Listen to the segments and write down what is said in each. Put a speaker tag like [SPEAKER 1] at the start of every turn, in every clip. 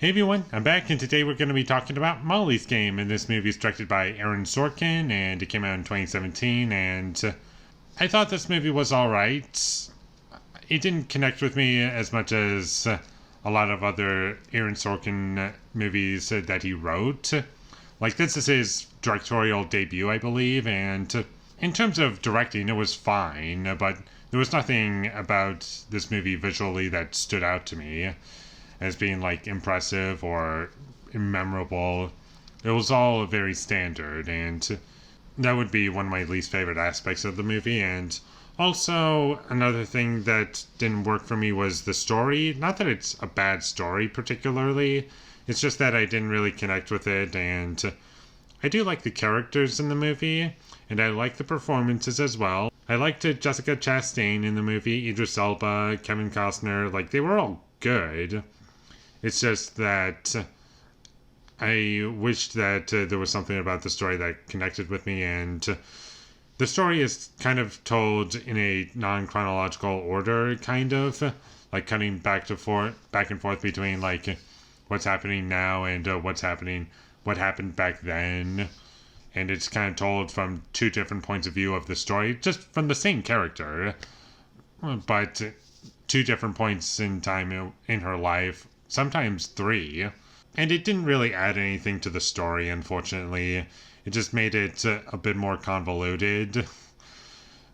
[SPEAKER 1] Hey everyone, I'm back, and today we're going to be talking about Molly's Game. And this movie is directed by Aaron Sorkin, and it came out in 2017. And I thought this movie was alright. It didn't connect with me as much as a lot of other Aaron Sorkin movies that he wrote. Like, this is his directorial debut, I believe, and in terms of directing, it was fine, but there was nothing about this movie visually that stood out to me as being like impressive or memorable. It was all very standard, and that would be one of my least favorite aspects of the movie. And also, another thing that didn't work for me was the story. Not that it's a bad story particularly, it's just that I didn't really connect with it. And I do like the characters in the movie, and I like the performances as well. I liked Jessica Chastain in the movie, Idris Elba, Kevin Costner. Like, they were all good. It's just that I wished that there was something about the story that connected with me, and the story is kind of told in a non-chronological order, kind of like cutting back and forth between like what's happening now and what happened back then, and it's kind of told from two different points of view of the story, just from the same character, but two different points in time in her life. Sometimes three. And it didn't really add anything to the story, unfortunately. It just made it a bit more convoluted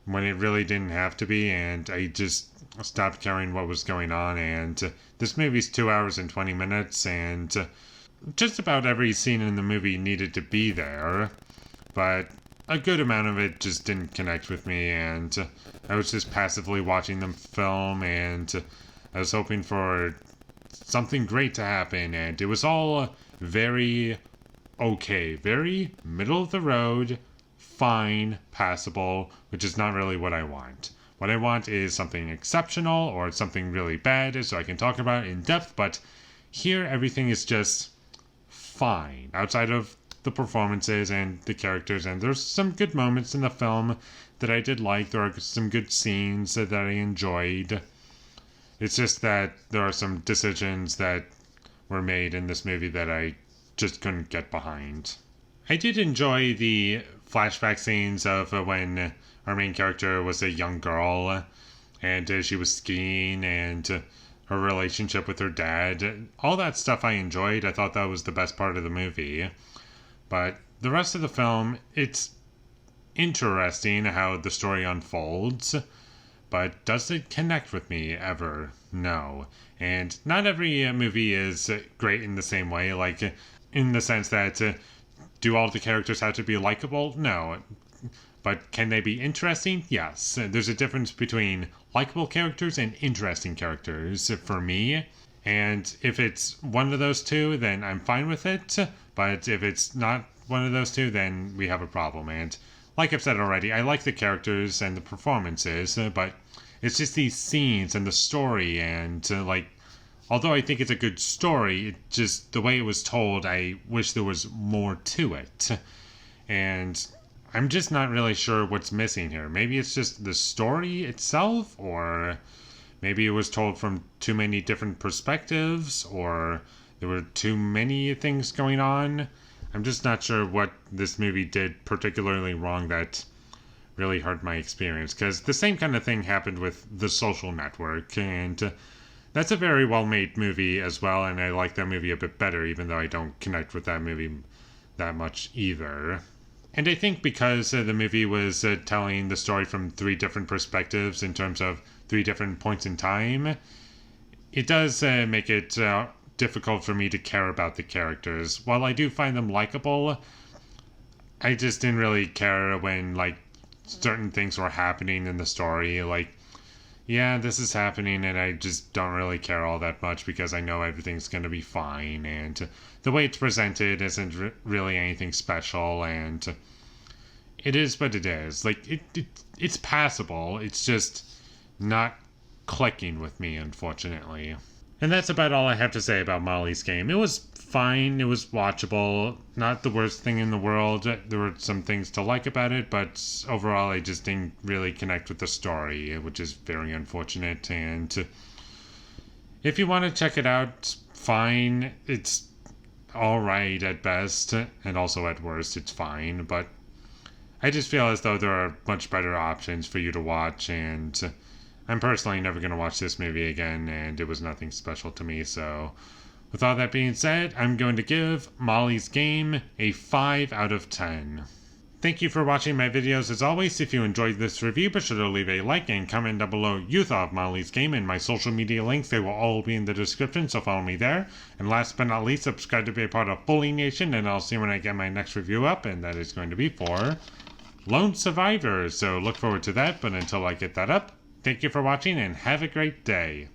[SPEAKER 1] when it really didn't have to be, and I just stopped caring what was going on. And this movie's 2 hours and 20 minutes, and just about every scene in the movie needed to be there, but a good amount of it just didn't connect with me, and I was just passively watching the film, and I was hoping for something great to happen, and it was all very okay, very middle of the road, fine, passable, which is not really what I want. What I want is something exceptional or something really bad so I can talk about it in depth, but here everything is just fine outside of the performances and the characters, and there's some good moments in the film that I did like. There are some good scenes that I enjoyed. It's just that there are some decisions that were made in this movie that I just couldn't get behind. I did enjoy the flashback scenes of when our main character was a young girl and she was skiing, and her relationship with her dad. All that stuff I enjoyed. I thought that was the best part of the movie. But the rest of the film, it's interesting how the story unfolds. But does it connect with me ever? No. And not every movie is great in the same way, like in the sense that do all the characters have to be likable? No. But can they be interesting? Yes. There's a difference between likable characters and interesting characters for me. And if it's one of those two, then I'm fine with it. But if it's not one of those two, then we have a problem. And like I've said already, I like the characters and the performances, but it's just these scenes and the story, and although I think it's a good story, it just, the way it was told, I wish there was more to it. And I'm just not really sure what's missing here. Maybe it's just the story itself, or maybe it was told from too many different perspectives, or there were too many things going on. I'm just not sure what this movie did particularly wrong that really hurt my experience, because the same kind of thing happened with The Social Network, and that's a very well-made movie as well, and I like that movie a bit better, even though I don't connect with that movie that much either. And I think because the movie was telling the story from three different perspectives in terms of three different points in time, it does make it difficult for me to care about the characters. While I do find them likable, I just didn't really care when certain things were happening in the story. Like, yeah, this is happening, and I just don't really care all that much because I know everything's going to be fine, and the way it's presented isn't really anything special, and it is what it is. Like, it's passable. It's just not clicking with me, unfortunately. And that's about all I have to say about Molly's Game. It was fine. It was watchable. Not the worst thing in the world. There were some things to like about it, but overall I just didn't really connect with the story, which is very unfortunate. And if you want to check it out, fine. It's all right at best, and also at worst, it's fine. But I just feel as though there are much better options for you to watch, and I'm personally never going to watch this movie again, and it was nothing special to me. So, with all that being said, I'm going to give Molly's Game a 5 out of 10. Thank you for watching my videos as always. If you enjoyed this review, be sure to leave a like and comment down below you thought of Molly's Game, and my social media links, they will all be in the description, so follow me there. And last but not least, subscribe to be a part of Foley Nation, and I'll see you when I get my next review up, and that is going to be for Lone Survivor. So look forward to that, but until I get that up, thank you for watching and have a great day.